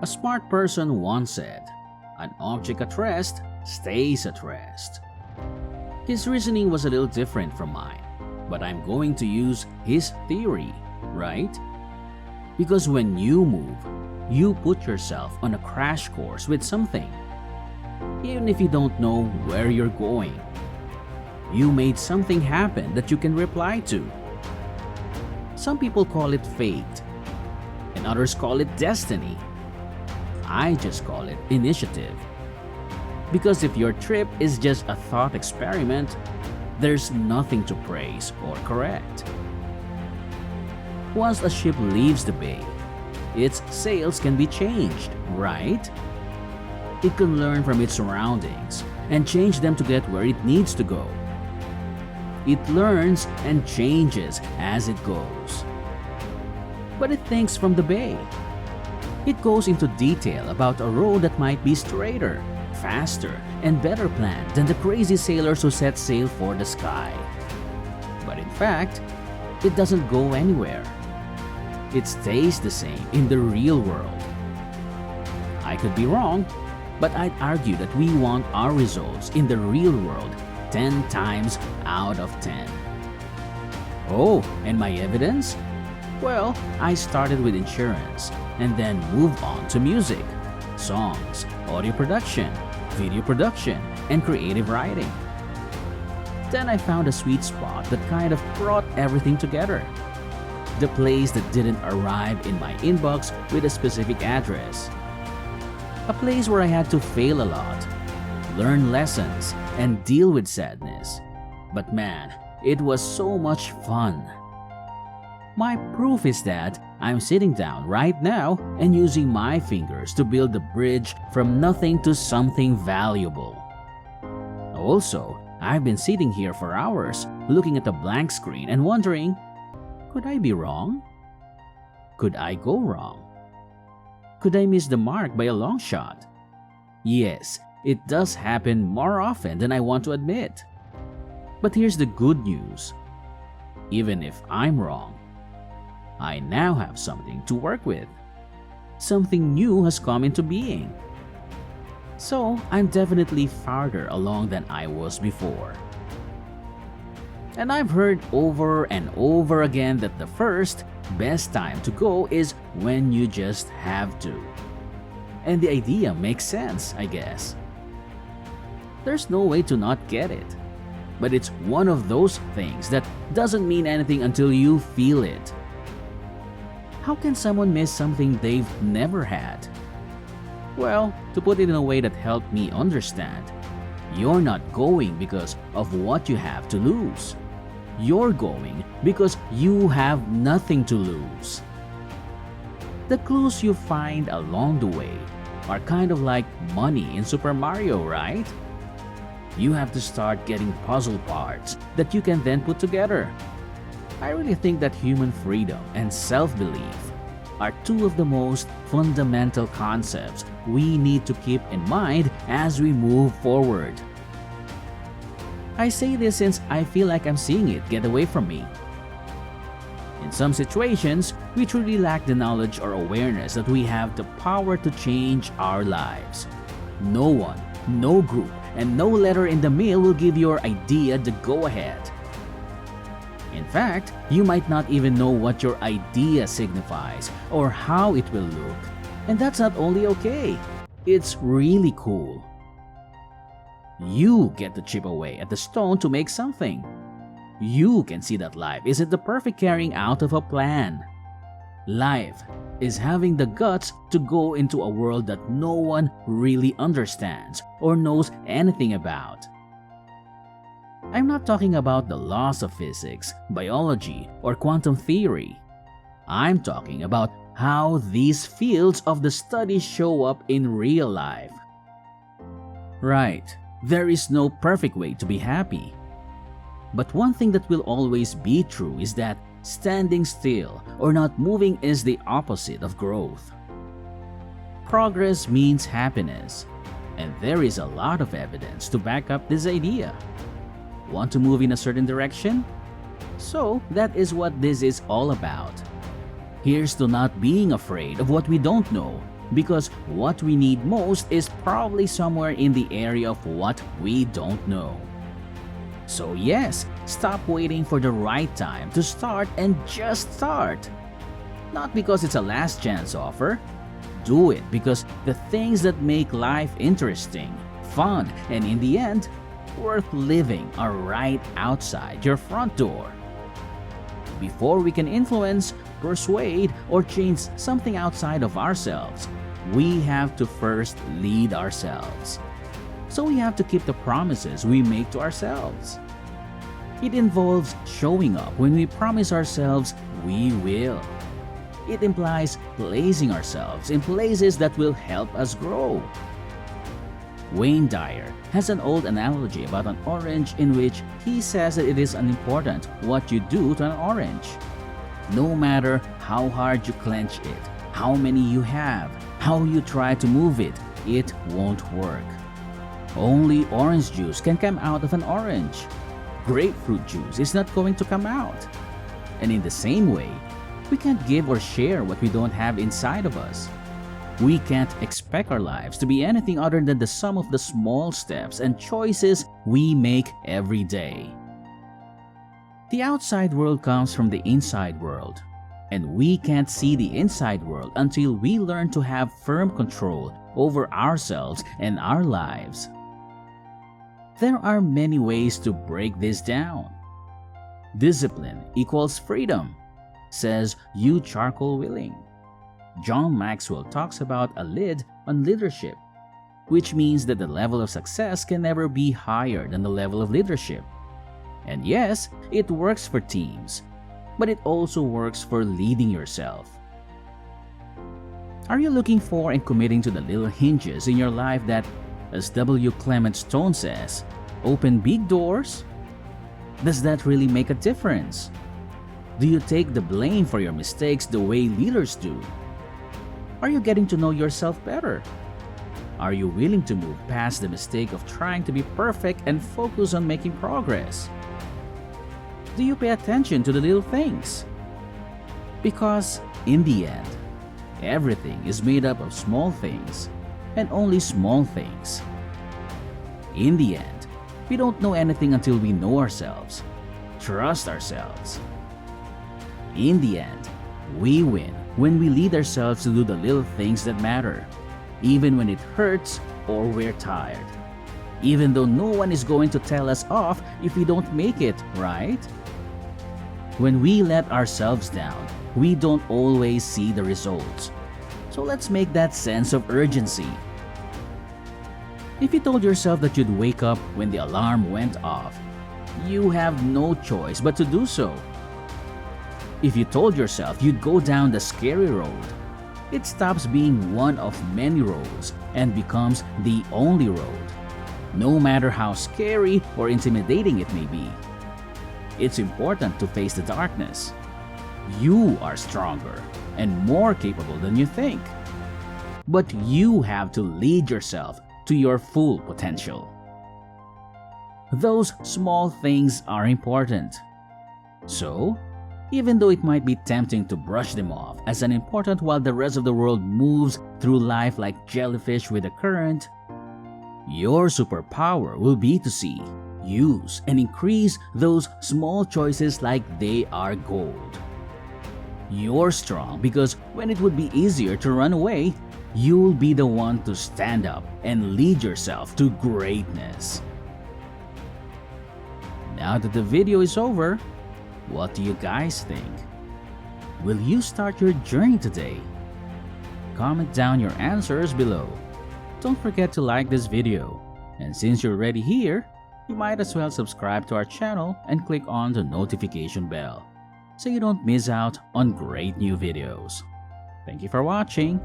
A smart person once said, "An object at rest stays at rest." His reasoning was a little different from mine, but I'm going to use his theory, right? Because when you move, you put yourself on a crash course with something. Even if you don't know where you're going, you made something happen that you can reply to. Some people call it fate, and others call it destiny. I just call it initiative. Because if your trip is just a thought experiment, there's nothing to praise or correct. Once a ship leaves the bay, its sails can be changed, right? It can learn from its surroundings and change them to get where it needs to go. It learns and changes as it goes. But it thinks from the bay. It goes into detail about a road that might be straighter, faster, and better planned than the crazy sailors who set sail for the sky. But in fact, it doesn't go anywhere. It stays the same in the real world. I could be wrong, but I'd argue that we want our results in the real world 10 times out of 10. Oh, and my evidence? Well, I started with insurance and then moved on to music, songs, audio production, video production, and creative writing. Then I found a sweet spot that kind of brought everything together. The place that didn't arrive in my inbox with a specific address. A place where I had to fail a lot, learn lessons, and deal with sadness. But man, it was so much fun. My proof is that I'm sitting down right now and using my fingers to build the bridge from nothing to something valuable. Also, I've been sitting here for hours looking at a blank screen and wondering, could I be wrong? Could I go wrong? Could I miss the mark by a long shot? Yes, it does happen more often than I want to admit. But here's the good news. Even if I'm wrong, I now have something to work with. Something new has come into being. So I'm definitely farther along than I was before. And I've heard over and over again that the first, best time to go is when you just have to. And the idea makes sense, I guess. There's no way to not get it. But it's one of those things that doesn't mean anything until you feel it. How can someone miss something they've never had? Well, to put it in a way that helped me understand, you're not going because of what you have to lose. You're going because you have nothing to lose. The clues you find along the way are kind of like money in Super Mario, right? You have to start getting puzzle parts that you can then put together. I really think that human freedom and self-belief are two of the most fundamental concepts we need to keep in mind as we move forward. I say this since I feel like I'm seeing it get away from me. In some situations, we truly lack the knowledge or awareness that we have the power to change our lives. No one, no group, and no letter in the mail will give your idea the go-ahead. In fact, you might not even know what your idea signifies or how it will look. And that's not only okay, it's really cool. You get to chip away at the stone to make something. You can see that life isn't the perfect carrying out of a plan. Life is having the guts to go into a world that no one really understands or knows anything about. I'm not talking about the laws of physics, biology, or quantum theory. I'm talking about how these fields of the study show up in real life. Right, there is no perfect way to be happy. But one thing that will always be true is that standing still or not moving is the opposite of growth. Progress means happiness, and there is a lot of evidence to back up this idea. Want to move in a certain direction? So that is what this is all about. Here's to not being afraid of what we don't know, Because what we need most is probably somewhere in the area of what we don't know. So yes, stop waiting for the right time to start and just start. Not because it's a last chance offer. Do it because the things that make life interesting, fun, and in the end, worth living are right outside your front door. Before we can influence, persuade, or change something outside of ourselves, we have to first lead ourselves. So we have to keep the promises we make to ourselves. It involves showing up when we promise ourselves we will. It implies placing ourselves in places that will help us grow. Wayne Dyer has an old analogy about an orange in which he says that it is unimportant what you do to an orange. No matter how hard you clench it, how many you have, how you try to move it, it won't work. Only orange juice can come out of an orange. Grapefruit juice is not going to come out. And in the same way, we can't give or share what we don't have inside of us. We can't expect our lives to be anything other than the sum of the small steps and choices we make every day. The outside world comes from the inside world, and we can't see the inside world until we learn to have firm control over ourselves and our lives. There are many ways to break this down. Discipline equals freedom, says Hugh Charcoal Willing. John Maxwell talks about a lid on leadership, which means that the level of success can never be higher than the level of leadership. And yes, it works for teams, but it also works for leading yourself. Are you looking for and committing to the little hinges in your life that, as W. Clement Stone says, open big doors? Does that really make a difference? Do you take the blame for your mistakes the way leaders do? Are you getting to know yourself better? Are you willing to move past the mistake of trying to be perfect and focus on making progress? Do you pay attention to the little things? Because in the end, everything is made up of small things, and only small things. In the end, we don't know anything until we know ourselves, trust ourselves. In the end, we win when we lead ourselves to do the little things that matter, even when it hurts or we're tired. Even though no one is going to tell us off if we don't make it, right? When we let ourselves down, we don't always see the results. So let's make that sense of urgency. If you told yourself that you'd wake up when the alarm went off, you have no choice but to do so. If you told yourself you'd go down the scary road, it stops being one of many roads and becomes the only road, no matter how scary or intimidating it may be. It's important to face the darkness. You are stronger and more capable than you think. But you have to lead yourself to your full potential. Those small things are important. So, even though it might be tempting to brush them off as unimportant while the rest of the world moves through life like jellyfish with the current, your superpower will be to see, use, and increase those small choices like they are gold. You're strong because when it would be easier to run away, you'll be the one to stand up and lead yourself to greatness. Now that the video is over, what do you guys think? Will you start your journey today? Comment down your answers below. Don't forget to like this video. And since you're already here, you might as well subscribe to our channel and click on the notification bell so you don't miss out on great new videos. Thank you for watching.